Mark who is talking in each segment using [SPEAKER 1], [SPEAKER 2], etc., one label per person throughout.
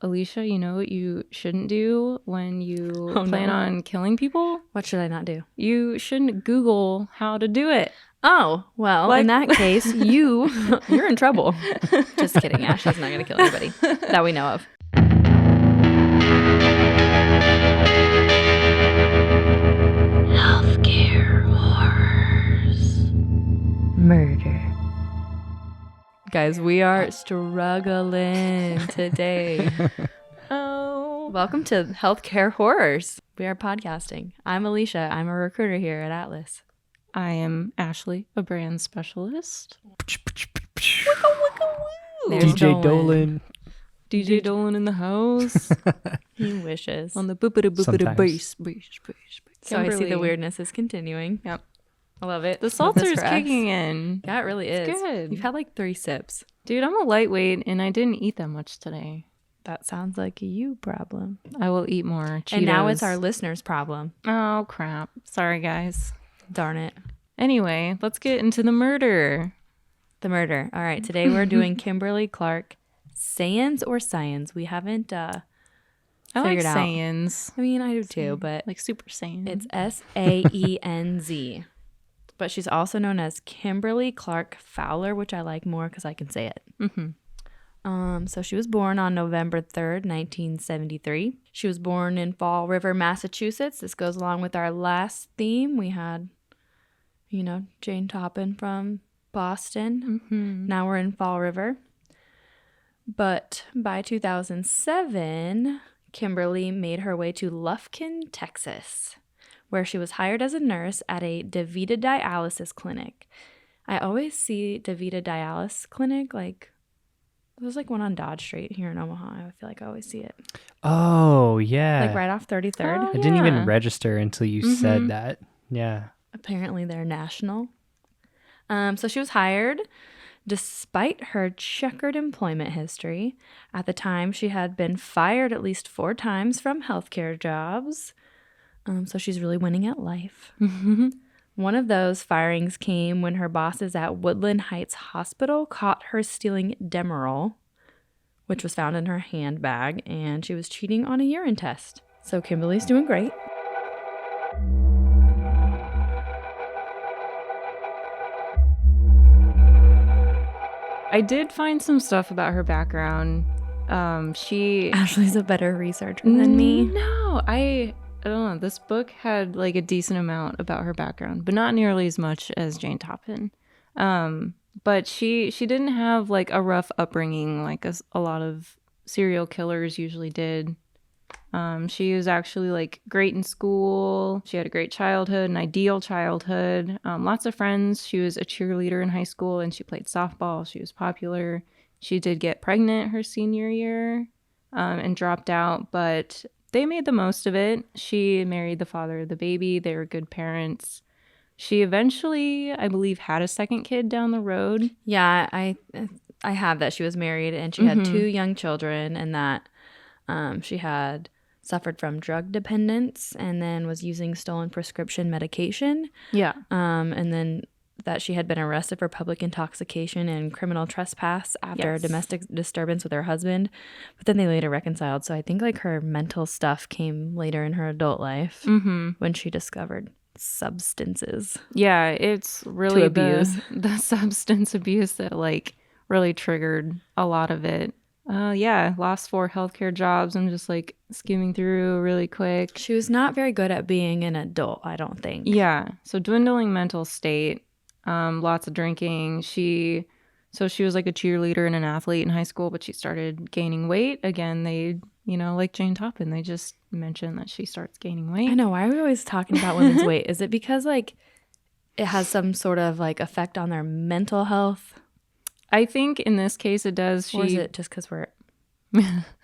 [SPEAKER 1] Alicia, you know what you shouldn't do when you plan on killing people?
[SPEAKER 2] What should I not do?
[SPEAKER 1] You shouldn't Google how to do it.
[SPEAKER 2] Oh, well, in that case, you're in trouble. Just kidding. Ashlee's not going to kill anybody that we know of. Healthcare horrors. Murder. Guys, we are struggling today. Oh. Welcome to Healthcare Horrors. We are podcasting. I'm Alicia. I'm a recruiter here at Atlas.
[SPEAKER 1] I am Ashlee, a brand specialist.
[SPEAKER 3] DJ Dolan.
[SPEAKER 1] DJ Dolan in the house.
[SPEAKER 2] He wishes.
[SPEAKER 1] On the boopity bass.
[SPEAKER 2] So I see the weirdness is continuing.
[SPEAKER 1] Yep.
[SPEAKER 2] I love it.
[SPEAKER 1] The seltzer's kicking in.
[SPEAKER 2] Yeah, it really is.
[SPEAKER 1] It's good.
[SPEAKER 2] You've had like 3 sips.
[SPEAKER 1] Dude, I'm a lightweight and I didn't eat that much today.
[SPEAKER 2] That sounds like a you problem.
[SPEAKER 1] I will eat more Cheetos.
[SPEAKER 2] And now it's our listeners' problem.
[SPEAKER 1] Oh, crap. Sorry, guys.
[SPEAKER 2] Darn it.
[SPEAKER 1] Anyway, let's get into the murder.
[SPEAKER 2] The murder. All right. Today we're doing Kimberly Clark Saenz or Saenz. We haven't
[SPEAKER 1] I like
[SPEAKER 2] figured out.
[SPEAKER 1] Saenz.
[SPEAKER 2] I mean, I do too, but
[SPEAKER 1] like Super Saiyan.
[SPEAKER 2] it's Saenz. But she's also known as Kimberly Clark Fowler, which I like more because I can say it.
[SPEAKER 1] Mm-hmm.
[SPEAKER 2] So she was born on November 3rd, 1973. She was born in Fall River, Massachusetts. This goes along with our last theme. We had, Jane Toppin from Boston.
[SPEAKER 1] Mm-hmm.
[SPEAKER 2] Now we're in Fall River. But by 2007, Kimberly made her way to Lufkin, Texas, where she was hired as a nurse at a DaVita dialysis clinic. I always see DaVita dialysis clinic, there's one on Dodge Street here in Omaha. I feel like I always see it.
[SPEAKER 3] Oh, yeah.
[SPEAKER 2] Right off 33rd.
[SPEAKER 1] Oh,
[SPEAKER 3] I didn't
[SPEAKER 1] yeah.
[SPEAKER 3] even register until you said that. Yeah.
[SPEAKER 2] Apparently they're national. So she was hired despite her checkered employment history. At the time, she had been fired at least 4 times from healthcare jobs. So she's really winning at life. One of those firings came when her bosses at Woodland Heights Hospital caught her stealing Demerol, which was found in her handbag, and she was cheating on a urine test. So Kimberly's doing great.
[SPEAKER 1] I did find some stuff about her background.
[SPEAKER 2] Ashlee's a better researcher than me.
[SPEAKER 1] No, I don't know. This book had a decent amount about her background, but not nearly as much as Jane Toppin. But she didn't have a rough upbringing like a lot of serial killers usually did. She was actually great in school. She had a great childhood, an ideal childhood. Lots of friends. She was a cheerleader in high school and she played softball. She was popular. She did get pregnant her senior year and dropped out, but they made the most of it. She married the father of the baby. They were good parents. She eventually, I believe, had a second kid down the road.
[SPEAKER 2] Yeah, I have that she was married and she had 2 young children, and that she had suffered from drug dependence and then was using stolen prescription medication.
[SPEAKER 1] Yeah.
[SPEAKER 2] And then that she had been arrested for public intoxication and criminal trespass after a domestic disturbance with her husband. But then they later reconciled. So I think her mental stuff came later in her adult life when she discovered substances.
[SPEAKER 1] Yeah, it's really
[SPEAKER 2] to abuse.
[SPEAKER 1] The substance abuse that really triggered a lot of it. Lost 4 healthcare jobs. I'm just skimming through really quick.
[SPEAKER 2] She was not very good at being an adult, I don't think.
[SPEAKER 1] Yeah, so dwindling mental state, lots of drinking. She was a cheerleader and an athlete in high school, but she started gaining weight. Again, they, like Jane Toppin, they just mentioned that she starts gaining weight.
[SPEAKER 2] I know. Why are we always talking about women's weight? Is it because it has some sort of effect on their mental health?
[SPEAKER 1] I think in this case it does.
[SPEAKER 2] Or is it just because we're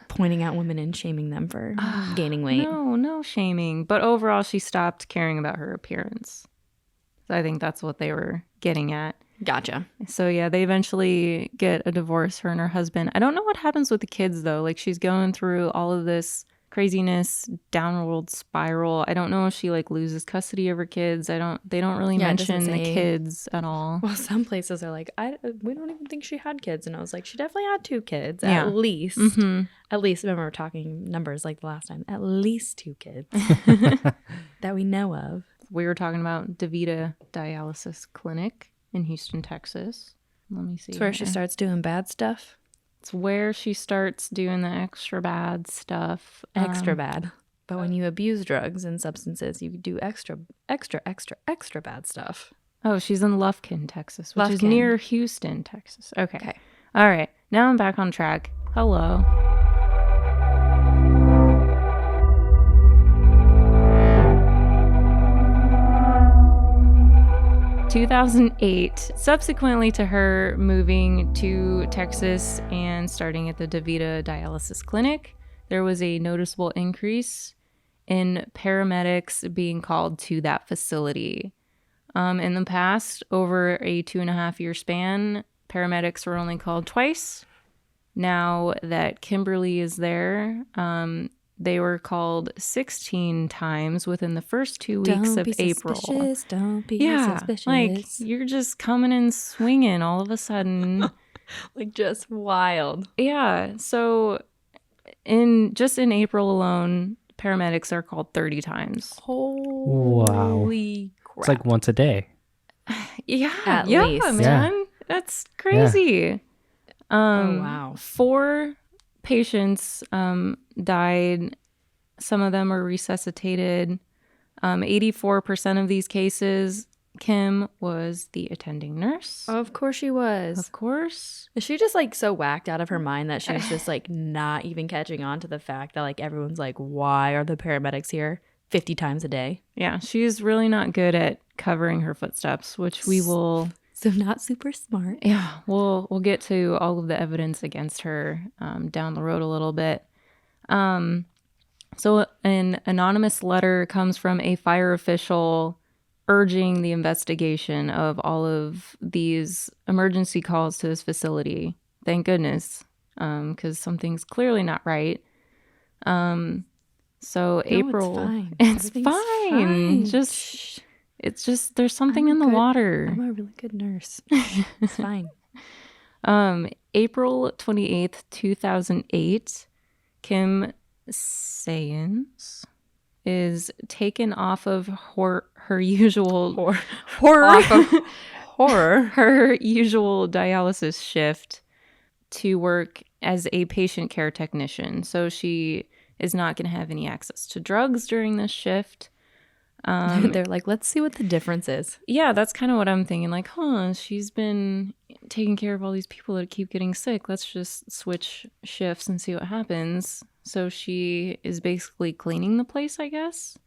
[SPEAKER 2] pointing out women and shaming them for gaining weight?
[SPEAKER 1] No shaming. But overall, she stopped caring about her appearance. So I think that's what they were getting at.
[SPEAKER 2] Gotcha.
[SPEAKER 1] So yeah, they eventually get a divorce, her and her husband. I don't know what happens with the kids though. She's going through all of this craziness, downward spiral. I don't know if she like loses custody of her kids. They don't really
[SPEAKER 2] Yeah, it doesn't
[SPEAKER 1] mention the
[SPEAKER 2] say.
[SPEAKER 1] kids at all.
[SPEAKER 2] Well, some places are like, we don't even think she had kids. And I was like, she definitely had 2 kids,
[SPEAKER 1] Yeah.
[SPEAKER 2] at least.
[SPEAKER 1] Mm-hmm.
[SPEAKER 2] At least, remember, we're talking numbers like the last time. At least 2 kids that we know of.
[SPEAKER 1] We were talking about DaVita Dialysis Clinic in Houston, Texas. Let me see.
[SPEAKER 2] It's where she
[SPEAKER 1] here.
[SPEAKER 2] starts doing bad stuff.
[SPEAKER 1] It's where she starts doing the extra bad stuff.
[SPEAKER 2] Extra bad. But when you abuse drugs and substances, you do extra bad stuff.
[SPEAKER 1] Oh, she's in Lufkin, Texas, which is
[SPEAKER 2] Lufkin.
[SPEAKER 1] near Houston, Texas. Okay. All right. Now I'm back on track. Hello. (2008), subsequently to her moving to Texas and starting at the DaVita Dialysis Clinic, there was a noticeable increase in paramedics being called to that facility. In the past, over a 2.5-year span, paramedics were only called twice. Now that Kimberly is there, they were called 16 times within the first 2 weeks of April.
[SPEAKER 2] Don't be suspicious.
[SPEAKER 1] Like you're just coming in swinging all of a sudden.
[SPEAKER 2] Like just wild.
[SPEAKER 1] Yeah. So in April alone, paramedics are called 30 times.
[SPEAKER 2] Holy crap.
[SPEAKER 3] It's like once a day.
[SPEAKER 1] Yeah.
[SPEAKER 2] At
[SPEAKER 1] yeah,
[SPEAKER 2] least.
[SPEAKER 1] man. That's crazy.
[SPEAKER 2] Oh, wow.
[SPEAKER 1] 4 patients died. Some of them were resuscitated. 84% of these cases, Kim was the attending nurse.
[SPEAKER 2] Of course she was.
[SPEAKER 1] Of course.
[SPEAKER 2] Is she just like so whacked out of her mind that she was just like not even catching on to the fact that like everyone's like, why are the paramedics here 50 times a day?
[SPEAKER 1] Yeah, she's really not good at covering her footsteps, which we will...
[SPEAKER 2] So not super smart.
[SPEAKER 1] Yeah, we'll get to all of the evidence against her down the road a little bit. So an anonymous letter comes from a fire official urging the investigation of all of these emergency calls to this facility. Thank goodness, because something's clearly not right. So April,
[SPEAKER 2] it's
[SPEAKER 1] it's
[SPEAKER 2] fine.
[SPEAKER 1] fine. It's just there's something in the water.
[SPEAKER 2] I'm a really good nurse. It's fine.
[SPEAKER 1] April 28th, 2008, Kim Saenz is taken off of her usual her usual dialysis shift to work as a patient care technician. So she is not going to have any access to drugs during this shift.
[SPEAKER 2] They're like, let's see what the difference is.
[SPEAKER 1] Yeah, that's kind of what I'm thinking. Like, she's been taking care of all these people that keep getting sick. Let's just switch shifts and see what happens. So she is basically cleaning the place, I guess.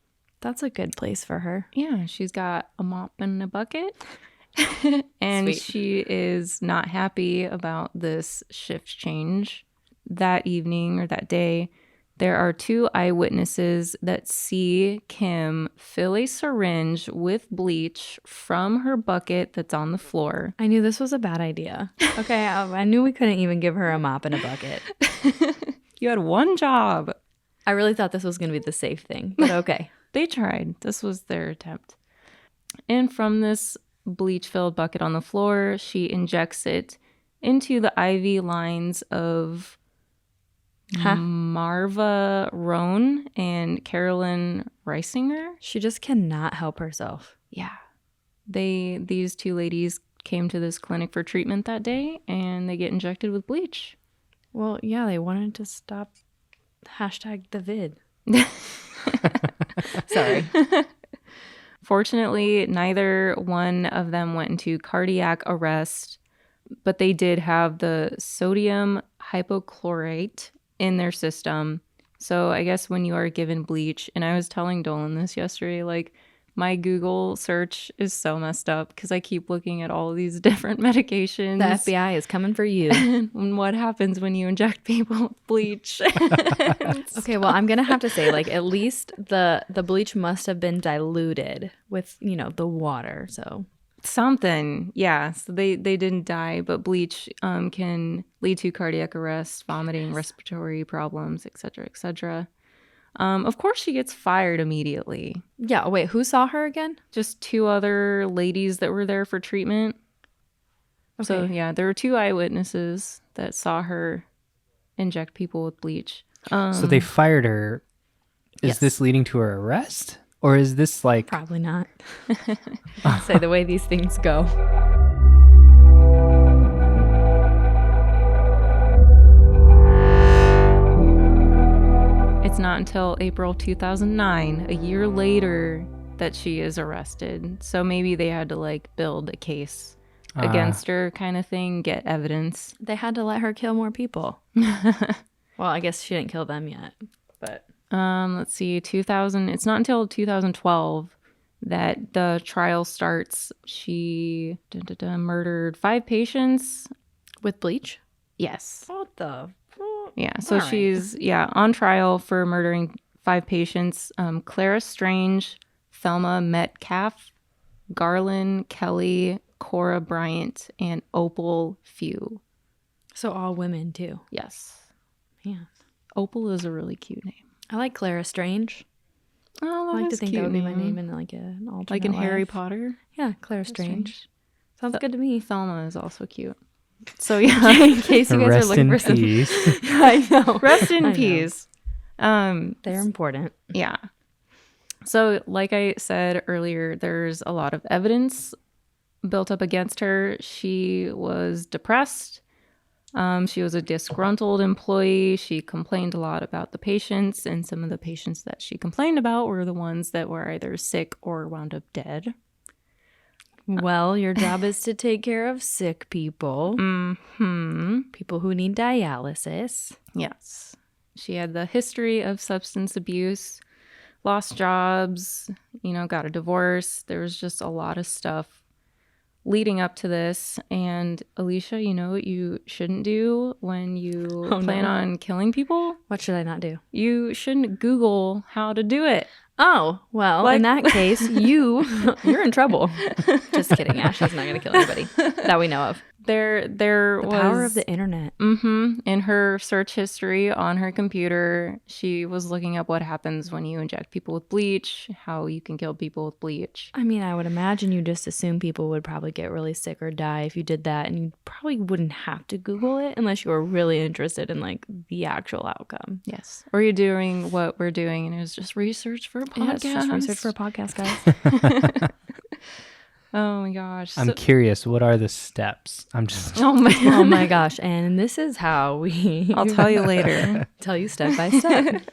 [SPEAKER 2] That's a good place for her.
[SPEAKER 1] Yeah, she's got a mop and a bucket. And
[SPEAKER 2] Sweet.
[SPEAKER 1] she is not happy about this shift change. That evening or that day, there are 2 eyewitnesses that see Kim fill a syringe with bleach from her bucket that's on the floor.
[SPEAKER 2] I knew this was a bad idea. Okay, I knew we couldn't even give her a mop and a bucket.
[SPEAKER 1] You had one job.
[SPEAKER 2] I really thought this was going to be the safe thing, but okay.
[SPEAKER 1] They tried. This was their attempt. And from this bleach-filled bucket on the floor, she injects it into the IV lines of Marva Roan and Carolyn Reisinger.
[SPEAKER 2] She just cannot help herself.
[SPEAKER 1] Yeah. These 2 ladies came to this clinic for treatment that day, and they get injected with bleach.
[SPEAKER 2] Well, yeah, they wanted to stop #the vid. Sorry.
[SPEAKER 1] Fortunately, neither one of them went into cardiac arrest, but they did have the sodium hypochlorite in their system. So I guess when you are given bleach, and I was telling Dolan this yesterday, like my Google search is so messed up because I keep looking at all of these different medications.
[SPEAKER 2] The FBI is coming for you.
[SPEAKER 1] And what happens when you inject people with bleach?
[SPEAKER 2] Okay, well, I'm going to have to say, like, at least the bleach must have been diluted with, the water, so...
[SPEAKER 1] Something, yeah. So they didn't die, but bleach can lead to cardiac arrest, vomiting, respiratory problems, etc., etc. Of course, she gets fired immediately.
[SPEAKER 2] Yeah. Wait, who saw her again?
[SPEAKER 1] Just 2 other ladies that were there for treatment.
[SPEAKER 2] Okay.
[SPEAKER 1] So, yeah, there were 2 eyewitnesses that saw her inject people with bleach.
[SPEAKER 3] So they fired her. Is
[SPEAKER 2] Yes.
[SPEAKER 3] this leading to her arrest? Or is this like...
[SPEAKER 2] Probably not. Say the way these things go.
[SPEAKER 1] It's not until April 2009, a year later, that she is arrested. So maybe they had to like build a case against her kind of thing, get evidence.
[SPEAKER 2] They had to let her kill more people. Well, I guess she didn't kill them yet, but
[SPEAKER 1] Let's see, 2000. It's not until 2012 that the trial starts. She murdered 5 patients.
[SPEAKER 2] with bleach.
[SPEAKER 1] Yes.
[SPEAKER 2] What the?
[SPEAKER 1] Yeah. So
[SPEAKER 2] All right.
[SPEAKER 1] she's on trial for murdering 5 patients. Clara Strange, Thelma Metcalf, Garlin Kelley, Cora Bryant, and Opal Few.
[SPEAKER 2] So all women too.
[SPEAKER 1] Yes.
[SPEAKER 2] Yeah.
[SPEAKER 1] Opal is a really cute name.
[SPEAKER 2] I like Clara Strange.
[SPEAKER 1] Oh,
[SPEAKER 2] I like to
[SPEAKER 1] that's
[SPEAKER 2] think
[SPEAKER 1] cute
[SPEAKER 2] that would be my name in like an alternate
[SPEAKER 1] Like in Harry
[SPEAKER 2] life.
[SPEAKER 1] Potter.
[SPEAKER 2] Yeah, Clara Strange. Sounds good to me.
[SPEAKER 1] Thelma is also cute. So yeah,
[SPEAKER 2] In case you guys are
[SPEAKER 3] Rest
[SPEAKER 2] looking
[SPEAKER 3] in
[SPEAKER 2] for some.
[SPEAKER 3] peace.
[SPEAKER 2] I know.
[SPEAKER 1] rest
[SPEAKER 2] I
[SPEAKER 1] in
[SPEAKER 2] know.
[SPEAKER 1] peace.
[SPEAKER 2] They're important.
[SPEAKER 1] Yeah. So like I said earlier, there's a lot of evidence built up against her. She was depressed. She was a disgruntled employee. She complained a lot about the patients, and some of the patients that she complained about were the ones that were either sick or wound up dead.
[SPEAKER 2] Well, your job is to take care of sick people, people who need dialysis.
[SPEAKER 1] Yes. She had the history of substance abuse, lost jobs, got a divorce. There was just a lot of stuff leading up to this. And Alicia, you know what you shouldn't do when you plan on killing people?
[SPEAKER 2] What should I not do?
[SPEAKER 1] You shouldn't Google how to do it.
[SPEAKER 2] Oh, well, in that case, you're in trouble. Just kidding. Ashley's not going to kill anybody that we know of.
[SPEAKER 1] There
[SPEAKER 2] The
[SPEAKER 1] was
[SPEAKER 2] power of the internet.
[SPEAKER 1] in her search history on her computer, she was looking up what happens when you inject people with bleach, how you can kill people with bleach.
[SPEAKER 2] I mean, I would imagine you just assume people would probably get really sick or die if you did that, and you probably wouldn't have to Google it unless you were really interested in like the actual outcome.
[SPEAKER 1] Yes. Or you're doing what we're doing, and it was just research for a podcast.
[SPEAKER 2] Yeah, it's just research for a podcast, guys.
[SPEAKER 1] Oh my gosh.
[SPEAKER 3] I'm curious, what are the steps? I'm just...
[SPEAKER 1] Oh my
[SPEAKER 2] Oh my gosh. And this is how we
[SPEAKER 1] I'll tell you later.
[SPEAKER 2] tell you step by step.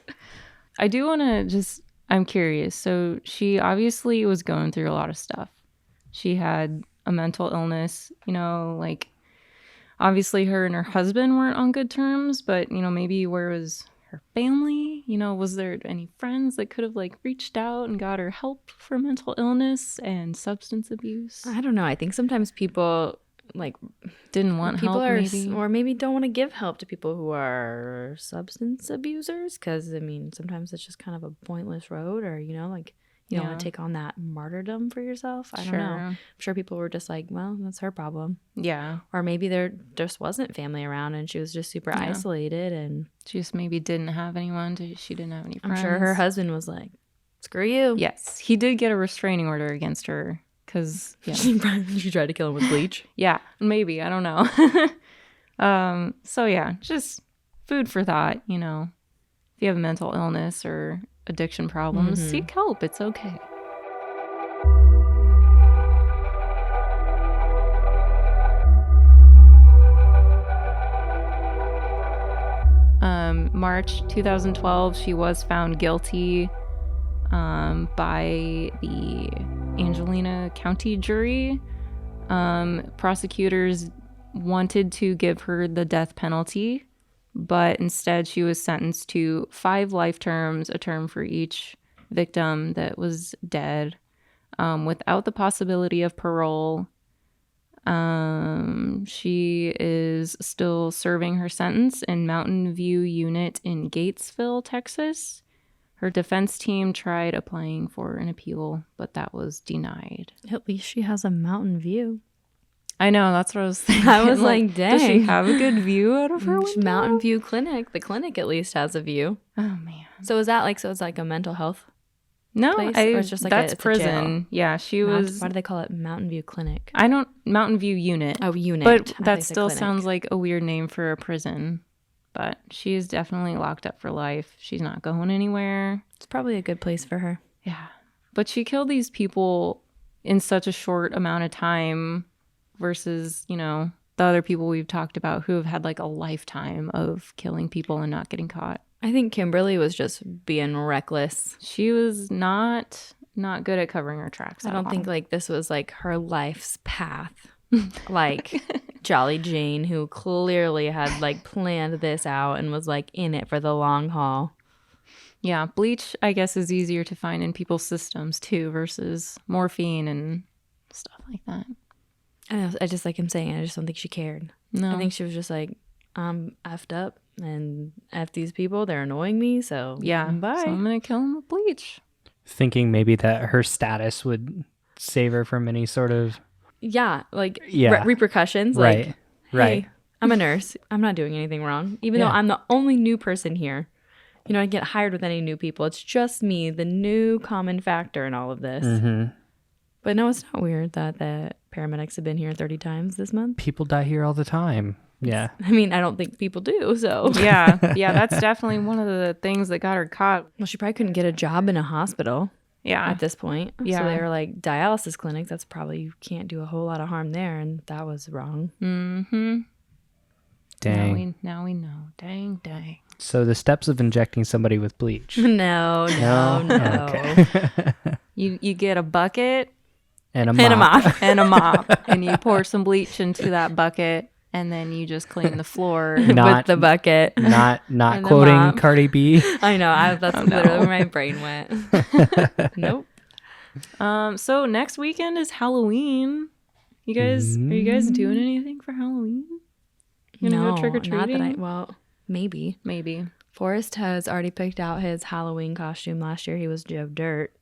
[SPEAKER 1] I do want to I'm curious. So she obviously was going through a lot of stuff. She had a mental illness, like obviously her and her husband weren't on good terms, but maybe where was her family? Was there any friends that could have like reached out and got her help for mental illness and substance abuse?
[SPEAKER 2] I don't know. I think sometimes people like
[SPEAKER 1] Didn't want
[SPEAKER 2] people
[SPEAKER 1] help,
[SPEAKER 2] are
[SPEAKER 1] maybe.
[SPEAKER 2] or maybe don't want to give help to people who are substance abusers, because I mean sometimes it's just kind of a pointless road, or you don't want to take on that martyrdom for yourself. I don't know. I'm sure people were just like, well, that's her problem.
[SPEAKER 1] Yeah.
[SPEAKER 2] Or maybe there just wasn't family around and she was just super isolated, and
[SPEAKER 1] She just maybe didn't have anyone. She didn't have any friends.
[SPEAKER 2] I'm sure her husband was like, screw you.
[SPEAKER 1] Yes. He did get a restraining order against her because, yeah.
[SPEAKER 2] She tried to kill him with bleach.
[SPEAKER 1] Yeah, maybe. I don't know. So, yeah, just food for thought, If you have a mental illness or addiction problems, seek help. It's okay. March 2012, she was found guilty by the Angelina County jury. Prosecutors wanted to give her the death penalty, but instead she was sentenced to 5 life terms, a term for each victim that was dead, without the possibility of parole. She is still serving her sentence in Mountain View Unit in Gatesville, Texas. Her defense team tried applying for an appeal, but that was denied.
[SPEAKER 2] At least she has a mountain view.
[SPEAKER 1] I know, that's what I was thinking.
[SPEAKER 2] I was like,
[SPEAKER 1] does she
[SPEAKER 2] dang.
[SPEAKER 1] have a good view out of her window?
[SPEAKER 2] Mountain View Clinic. The clinic at least has a view.
[SPEAKER 1] Oh, man.
[SPEAKER 2] So is that like, so it's like a mental health
[SPEAKER 1] No,
[SPEAKER 2] place? Or it's just like
[SPEAKER 1] that's
[SPEAKER 2] it's a jail?
[SPEAKER 1] prison. Yeah, she was.
[SPEAKER 2] Why do they call it Mountain View Clinic?
[SPEAKER 1] Mountain View Unit.
[SPEAKER 2] Oh, unit.
[SPEAKER 1] But
[SPEAKER 2] I
[SPEAKER 1] that
[SPEAKER 2] thought
[SPEAKER 1] still
[SPEAKER 2] clinic.
[SPEAKER 1] sounds like a weird name for a prison. But she is definitely locked up for life. She's not going anywhere.
[SPEAKER 2] It's probably a good place for her.
[SPEAKER 1] Yeah. But she killed these people in such a short amount of time versus, you know, the other people we've talked about who have had like a lifetime of killing people and not getting caught.
[SPEAKER 2] I think Kimberly was just being reckless.
[SPEAKER 1] She was not good at covering her tracks.
[SPEAKER 2] I
[SPEAKER 1] at
[SPEAKER 2] don't
[SPEAKER 1] all.
[SPEAKER 2] think like this was like her life's path. Like Jolly Jane, who clearly had like planned this out and was like in it for the long haul.
[SPEAKER 1] Yeah, bleach, I guess, is easier to find in people's systems too versus morphine and stuff like that.
[SPEAKER 2] I just like I'm saying, I just don't think she cared.
[SPEAKER 1] No.
[SPEAKER 2] I think she was just like, I'm effed up and F these people, they're annoying me, so
[SPEAKER 1] yeah,
[SPEAKER 2] bye.
[SPEAKER 1] so I'm going to kill them with bleach.
[SPEAKER 3] Thinking maybe that her status would save her from any sort of
[SPEAKER 2] like
[SPEAKER 3] Yeah.
[SPEAKER 2] repercussions.
[SPEAKER 3] right,
[SPEAKER 2] Like,
[SPEAKER 3] right.
[SPEAKER 2] hey, I'm a nurse. I'm not doing anything wrong. Even
[SPEAKER 3] Yeah.
[SPEAKER 2] though I'm the only new person here. You know, I get hired with any new people. It's just me, the new common factor in all of this.
[SPEAKER 3] Mm-hmm.
[SPEAKER 2] But no, it's not weird that the paramedics have been here 30 times this month.
[SPEAKER 3] People die here all the time. Yeah.
[SPEAKER 2] I mean, I don't think people do, so.
[SPEAKER 1] Yeah, that's definitely one of the things that got her caught.
[SPEAKER 2] Well, she probably couldn't get a job in a hospital
[SPEAKER 1] Yeah.
[SPEAKER 2] at this point.
[SPEAKER 1] Yeah.
[SPEAKER 2] So they were like, dialysis clinic, that's probably, you can't do a whole lot of harm there. And that was wrong.
[SPEAKER 1] Mm-hmm.
[SPEAKER 3] Dang.
[SPEAKER 1] Now we know. Dang.
[SPEAKER 3] So the steps of injecting somebody with bleach.
[SPEAKER 2] No.
[SPEAKER 3] Okay.
[SPEAKER 1] You get a bucket
[SPEAKER 3] And a mop.
[SPEAKER 2] And a mop.
[SPEAKER 1] and a mop, and you pour some bleach into that bucket, and then you just clean the floor.
[SPEAKER 2] With the bucket.
[SPEAKER 3] Not
[SPEAKER 2] And the
[SPEAKER 3] quoting
[SPEAKER 2] mop.
[SPEAKER 3] Cardi B.
[SPEAKER 2] I know. That's
[SPEAKER 1] Oh, no.
[SPEAKER 2] literally where my brain went. Nope.
[SPEAKER 1] So next weekend is Halloween. You guys, are you guys doing anything for Halloween? You gonna go trick or
[SPEAKER 2] Not that
[SPEAKER 1] treating?
[SPEAKER 2] well, maybe.
[SPEAKER 1] Maybe.
[SPEAKER 2] Forrest has already picked out his Halloween costume last year. He was Joe Dirt.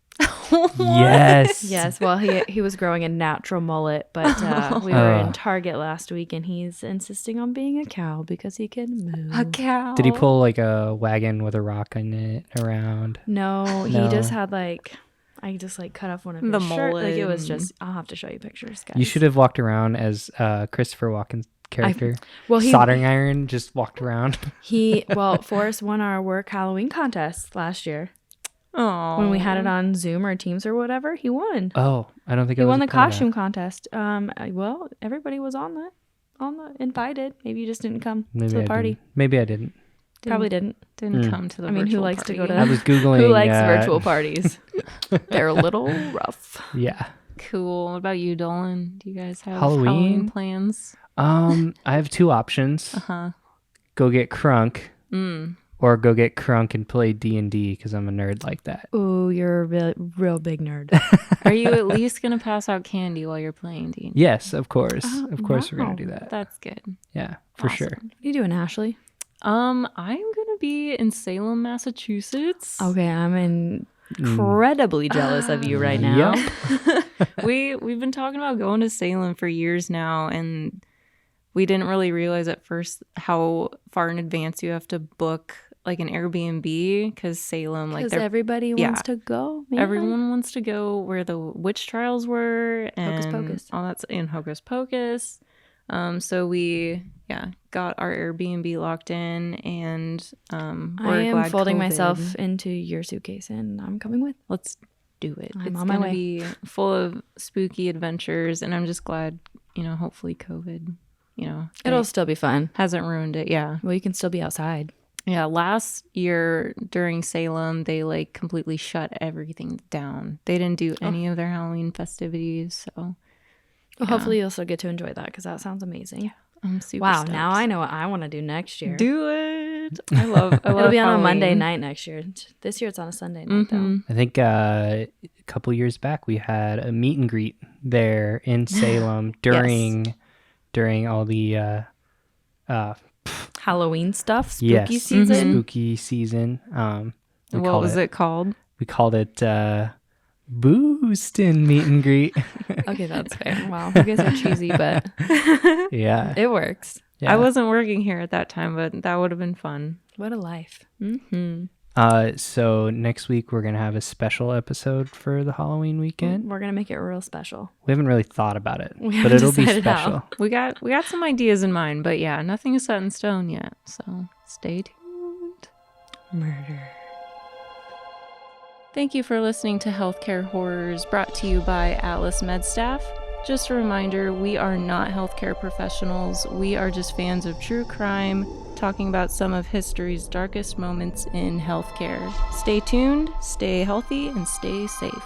[SPEAKER 3] Yes.
[SPEAKER 2] Yes, well, he was growing a natural mullet, but we were in Target last week, and he's insisting on being a cow because he can move.
[SPEAKER 1] A cow.
[SPEAKER 3] Did he pull like a wagon with a rock in it around?
[SPEAKER 2] No, he
[SPEAKER 3] No.
[SPEAKER 2] just had like, I just like cut off one of his
[SPEAKER 1] The
[SPEAKER 2] shirt. Like it was
[SPEAKER 1] mullet.
[SPEAKER 2] just, I'll have to show you pictures, guys.
[SPEAKER 3] You should have walked around as Christopher Walken's character.
[SPEAKER 2] Well,
[SPEAKER 3] Soldering iron, just walked around.
[SPEAKER 2] Forrest won our work Halloween contest last year.
[SPEAKER 1] Oh.
[SPEAKER 2] When we had it on Zoom or Teams or whatever, he won.
[SPEAKER 3] Oh, I don't think
[SPEAKER 2] He
[SPEAKER 3] I was
[SPEAKER 2] won
[SPEAKER 3] a
[SPEAKER 2] the
[SPEAKER 3] part of
[SPEAKER 2] costume contest. Well, everybody was on the invited. Maybe you just didn't come
[SPEAKER 3] that.
[SPEAKER 2] to the party.
[SPEAKER 3] Maybe I didn't.
[SPEAKER 2] Probably didn't.
[SPEAKER 1] Didn't come to the.
[SPEAKER 2] I mean, who
[SPEAKER 1] virtual
[SPEAKER 2] likes to go
[SPEAKER 1] party.
[SPEAKER 2] to-
[SPEAKER 3] I was Googling.
[SPEAKER 2] Who likes virtual parties? They're a little rough.
[SPEAKER 3] Yeah.
[SPEAKER 1] Cool. What about you, Dolan? Do you guys have
[SPEAKER 3] Halloween?
[SPEAKER 1] plans?
[SPEAKER 3] I have two options. Go get crunk. Or go get crunk and play D&D because I'm a nerd like that.
[SPEAKER 2] Ooh, you're a real big nerd.
[SPEAKER 1] Are you at least gonna pass out candy while you're playing D&D?
[SPEAKER 3] Yes, of course.
[SPEAKER 2] Oh,
[SPEAKER 3] Of course we're
[SPEAKER 2] wow.
[SPEAKER 3] going to do that.
[SPEAKER 1] That's good.
[SPEAKER 3] Yeah, for sure.
[SPEAKER 2] What are you doing, Ashlee?
[SPEAKER 1] I'm gonna be in Salem, Massachusetts.
[SPEAKER 2] Okay, I'm incredibly jealous of you right now.
[SPEAKER 1] We've been talking about going to Salem for years now, and we didn't really realize at first how far in advance you have to book like an Airbnb because Salem, like
[SPEAKER 2] Because everybody wants to go. Man.
[SPEAKER 1] everyone wants to go where the witch trials were and
[SPEAKER 2] Hocus Pocus.
[SPEAKER 1] all that's in Hocus Pocus. So we got our Airbnb locked in, and we're
[SPEAKER 2] I am
[SPEAKER 1] glad
[SPEAKER 2] folding
[SPEAKER 1] COVID-
[SPEAKER 2] myself into your suitcase, and I'm coming with.
[SPEAKER 1] Let's do it.
[SPEAKER 2] I'm
[SPEAKER 1] It's
[SPEAKER 2] on my
[SPEAKER 1] gonna
[SPEAKER 2] way.
[SPEAKER 1] be full of spooky adventures, and I'm just glad, hopefully COVID,
[SPEAKER 2] It'll still be fun.
[SPEAKER 1] hasn't ruined it. Yeah.
[SPEAKER 2] Well, you can still be outside.
[SPEAKER 1] Yeah. Last year during Salem, they like completely shut everything down. They didn't do any of their Halloween festivities. So
[SPEAKER 2] Well, hopefully you'll still get to enjoy that because that sounds amazing.
[SPEAKER 1] I'm super
[SPEAKER 2] Wow,
[SPEAKER 1] stoked.
[SPEAKER 2] now I know what I want to do next year.
[SPEAKER 1] Do it. I love
[SPEAKER 2] It'll be on a
[SPEAKER 1] Halloween.
[SPEAKER 2] Monday night next year. This year it's on a Sunday night though.
[SPEAKER 3] I think a couple years back we had a meet and greet there in Salem during all the
[SPEAKER 2] Halloween stuff, spooky
[SPEAKER 3] yes,
[SPEAKER 2] season.
[SPEAKER 3] spooky season.
[SPEAKER 1] What was it called?
[SPEAKER 3] We called it Boostin' meet and greet.
[SPEAKER 2] Okay, that's fair. Wow, you guys are cheesy, but
[SPEAKER 3] Yeah.
[SPEAKER 2] it works.
[SPEAKER 3] Yeah.
[SPEAKER 1] I wasn't working here at that time, but that would have been fun.
[SPEAKER 2] What a life.
[SPEAKER 1] Mm-hmm.
[SPEAKER 3] So next week we're going to have a special episode for the Halloween weekend.
[SPEAKER 2] We're going to make it real special.
[SPEAKER 3] We haven't really thought about it,
[SPEAKER 2] We
[SPEAKER 3] but
[SPEAKER 2] haven't
[SPEAKER 3] it'll be
[SPEAKER 2] decided
[SPEAKER 3] special.
[SPEAKER 2] how.
[SPEAKER 1] We got some ideas in mind, but yeah, nothing is set in stone yet. So stay tuned.
[SPEAKER 2] Murder.
[SPEAKER 1] Thank you for listening to Healthcare Horrors, brought to you by Atlas MedStaff. Just a reminder, we are not healthcare professionals. We are just fans of true crime, talking about some of history's darkest moments in healthcare. Stay tuned, stay healthy, and stay safe.